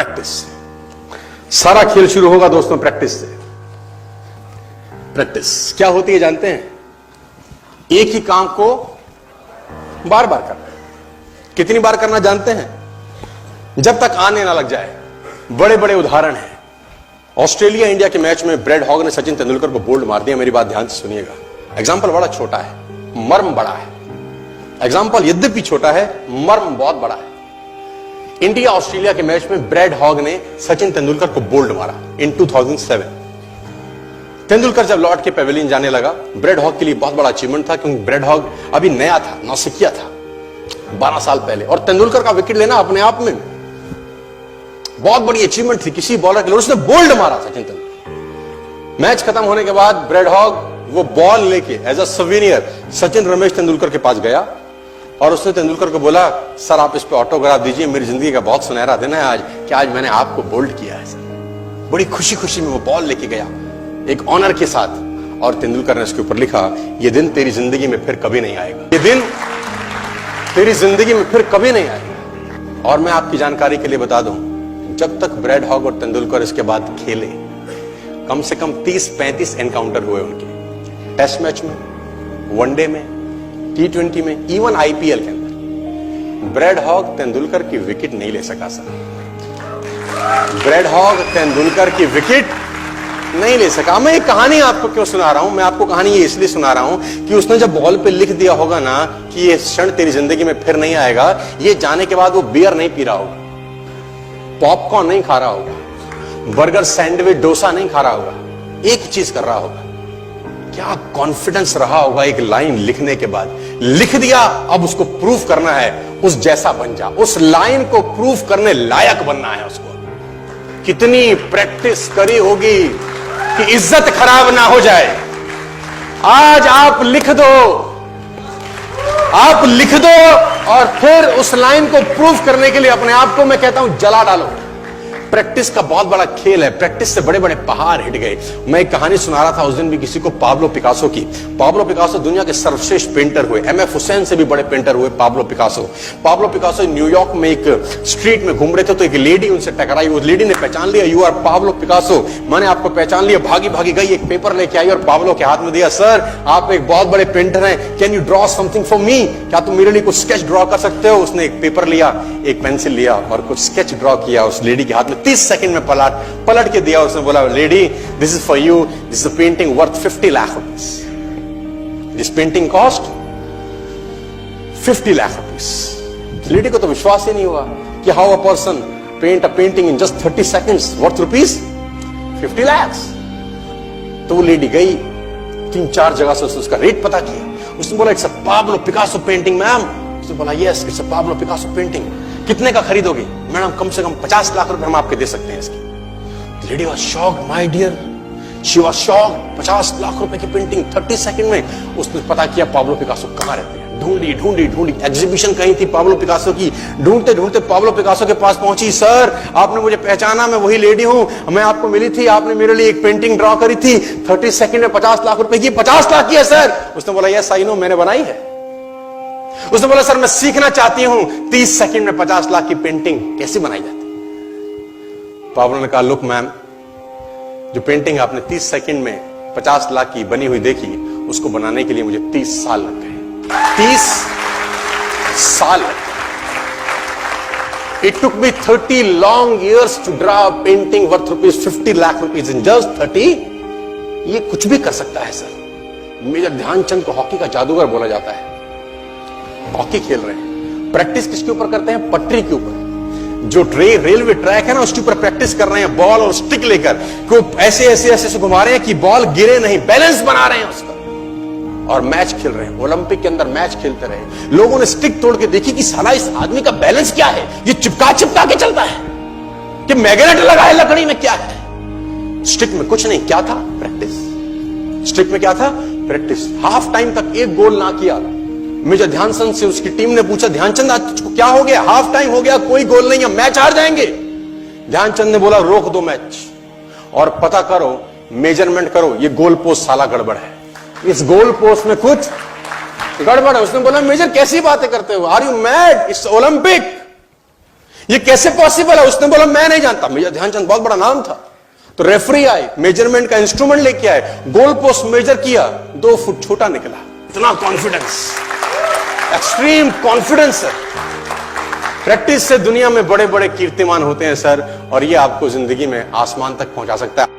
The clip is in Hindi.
प्रैक्टिस। सारा खेल शुरू होगा दोस्तों प्रैक्टिस से। प्रैक्टिस क्या होती है जानते हैं? एक ही काम को बार बार करना। कितनी बार करना जानते हैं? जब तक आने ना लग जाए। बड़े बड़े उदाहरण हैं। ऑस्ट्रेलिया इंडिया के मैच में ब्रैड हॉग ने सचिन तेंदुलकर को बोल्ड मार दिया। मेरी बात ध्यान से सुनिएगा। एग्जाम्पल बड़ा छोटा है, मर्म बड़ा है। एग्जाम्पल यद्यपि छोटा है, मर्म बहुत बड़ा है। इंडिया ऑस्ट्रेलिया के मैच में ब्रैड हॉग ने सचिन तेंदुलकर को बोल्ड मारा इन 2007। तेंदुलकर जब लौट के पेविलियन जाने लगा, ब्रैड हॉग के लिए बहुत बड़ा अचीवमेंट था, क्योंकि ब्रैड हॉग अभी नया था, नौसिखिया था 12 साल पहले, और तेंदुलकर का विकेट लेना अपने आप में बहुत बड़ी अचीवमेंट थी किसी बॉलर के लिए। उसने बोल्ड मारा सचिन तेंदुलकर। मैच खत्म होने के बाद ब्रैड हॉग वो बॉल लेके as a souvenir Sachin Ramesh Tendulkar के पास गया और उसने तेंदुलकर को बोला, सर आप इस पे ऑटोग्राफ दीजिए, मेरी जिंदगी का बहुत सुनहरा दिन है आज, कि आज मैंने आपको बोल्ड किया है सर। बड़ी खुशी खुशी में वो बॉल लेके गया एक ऑनर के साथ, और तेंदुलकर ने उसके ऊपर लिखा, ये दिन तेरी जिंदगी में फिर कभी नहीं आएगा, ये दिन तेरी जिंदगी में फिर कभी नहीं आएगा। और मैं आपकी जानकारी के लिए बता दूं, जब तक ब्रैड हॉग और तेंदुलकर इसके बाद खेले, कम से कम 30-35 एनकाउंटर हुए उनके, टेस्ट मैच में, वनडे में, T20 में, इवन IPL के अंदर। ब्रैड हॉग तेंदुलकर की विकेट नहीं ले सका सर। ब्रैड हॉग तेंदुलकर की विकेट नहीं ले सका। मैं एक कहानी आपको क्यों सुना रहा हूं? मैं आपको कहानी ये इसलिए सुना रहा हूं कि उसने जब बॉल पे लिख दिया होगा ना कि ये क्षण तेरी जिंदगी में फिर नहीं आएगा, ये जाने के बाद वो बियर नहीं पी रहा होगा, पॉपकॉर्न नहीं खा रहा होगा, बर्गर, सैंडविच, डोसा नहीं खा रहा होगा, एक चीज कर रहा होगा। क्या कॉन्फिडेंस रहा होगा एक लाइन लिखने के बाद। लिख दिया, अब उसको प्रूफ करना है, उस जैसा बन जा। उस लाइन को प्रूफ करने लायक बनना है उसको। कितनी प्रैक्टिस करी होगी कि इज्जत खराब ना हो जाए। आज आप लिख दो, आप लिख दो, और फिर उस लाइन को प्रूफ करने के लिए अपने आप को मैं कहता हूं जला डालो। प्रैक्टिस का बहुत बड़ा खेल है। प्रैक्टिस से बड़े बड़े पहाड़ हिट गए। मैं एक कहानी सुना रहा था उस दिन भी किसी को, पाब्लो पिकासो की। पाब्लो पिकासो दुनिया के सर्वश्रेष्ठ पेंटर हुए। MF हुसैन से भी बड़े पेंटर हुए Pablo Picasso. Pablo Picasso New York में एक स्ट्रीट में घूम रहे थे, तो एक लेडी उनसे टकराई। उस लेडी ने पहचान लिया, यू आर पाब्लो पिकासो, मैंने आपको पहचान लिया। भागी भागी गई, एक पेपर लेके आई और पाब्लो के हाथ में दिया। सर आप एक बहुत बड़े पेंटर हैं, can you draw something for me? क्या तुम मेरे लिए कुछ स्केच ड्रॉ कर सकते हो? उसने एक पेपर लिया, एक पेंसिल लिया और कुछ स्केच ड्रॉ किया उस लेडी के हाथ में। 30 सेकंड में पलट के दिया। उसने बोला, lady this is for you, this is a painting worth 50 lakh rupees. This painting cost 50 lakh rupees. Lady को तो विश्वास ही नहीं हुआ कि how a person paint a painting in just 30 seconds worth rupees 50 lakh. तो वो लेडी गई, 3-4 जगह से उसका रेट पता किया। उसने बोला, it's a Pablo Picasso painting ma'am. उसने बोला, yes it's a Pablo Picasso painting. कितने का खरीदोगे? मैडम कम से कम 50 लाख रुपए हम आपके दे सकते हैं इसकी। Lady was shocked, my dear, she was shocked. 50 lakh रुपए की पेंटिंग 30 सेकंड में। उसने पता किया पाब्लो पिकासो कहां रहते हैं। ढूंढी ढूंढी ढूंढी, एग्जीबिशन कहीं थी पाब्लो पिकासो की। ढूंढते ढूंढते पाब्लो पिकासो के पास पहुंची। सर आपने मुझे पहचाना, मैं वही लेडी हूं, मैं आपको मिली थी, आपने मेरे लिए एक पेंटिंग ड्रॉ करी थी 30 सेकंड में 50 लाख रुपए की। 50 लाख की है सर। उसने बोला, यस आई नो, मैंने बनाई है। उसने बोला, सर मैं सीखना चाहती हूं 30 सेकंड में 50 लाख की पेंटिंग कैसे बनाई जाती। पाब्लो ने कहा, लुक मैम, जो पेंटिंग आपने 30 सेकंड में 50 लाख की बनी हुई देखी, उसको बनाने के लिए मुझे 30 साल लग गए। 30 साल लग गए। It took me 30 long years to draw a painting worth rupees 50 lakh rupees in just 30। ये कुछ भी कर सकता है सर। मेजर ध्यानचंद को हॉकी का जादूगर बोला जाता है। हॉकी खेल रहे हैं, प्रैक्टिस किसके ऊपर करते हैं? पटरी के ऊपर। जो रेलवे ट्रैक है ना, उसके ऊपर प्रैक्टिस कर रहे हैं, बॉल और स्टिक लेकर को ऐसे ऐसे ऐसे से घुमा रहे हैं कि बॉल गिरे नहीं, बैलेंस बना रहे हैं उसका, और मैच खेल रहे हैं। ओलंपिक के अंदर मैच खेलते रहे। लोगों ने स्टिक तोड़ के देखी कि साला इस आदमी का बैलेंस क्या है, ये चिपका चिपका के चलता है कि मैग्नेट लगा है लकड़ी में, क्या है? स्टिक में कुछ नहीं, क्या था? प्रैक्टिस। स्टिक में क्या था? प्रैक्टिस। हाफ टाइम तक एक गोल ना किया। मेजर ध्यानचंद से उसकी टीम ने पूछा, ध्यानचंद आज तुझको क्या हो गया? हाफ टाइम हो गया, कोई गोल नहीं है, मैच हार जाएंगे। ध्यानचंद ने बोला, रोक दो मैच और पता करो, मेजरमेंट करो, ये गोल पोस्ट साला गड़बड़ है, इस गोल पोस्ट में कुछ गड़बड़ है। उसने बोला, मेजर कैसी बातें करते हो? Are you mad? It's Olympic. ये कैसे पॉसिबल है? उसने बोला मैं नहीं जानता। मेजर ध्यानचंद बहुत बड़ा नाम था। तो रेफरी आए, मेजरमेंट का इंस्ट्रूमेंट लेके आए, गोल पोस्ट मेजर किया, 2 फुट छोटा निकला। इतना कॉन्फिडेंस, एक्सट्रीम कॉन्फिडेंस है। प्रैक्टिस से दुनिया में बड़े बड़े कीर्तिमान होते हैं सर, और ये आपको जिंदगी में आसमान तक पहुंचा सकता है।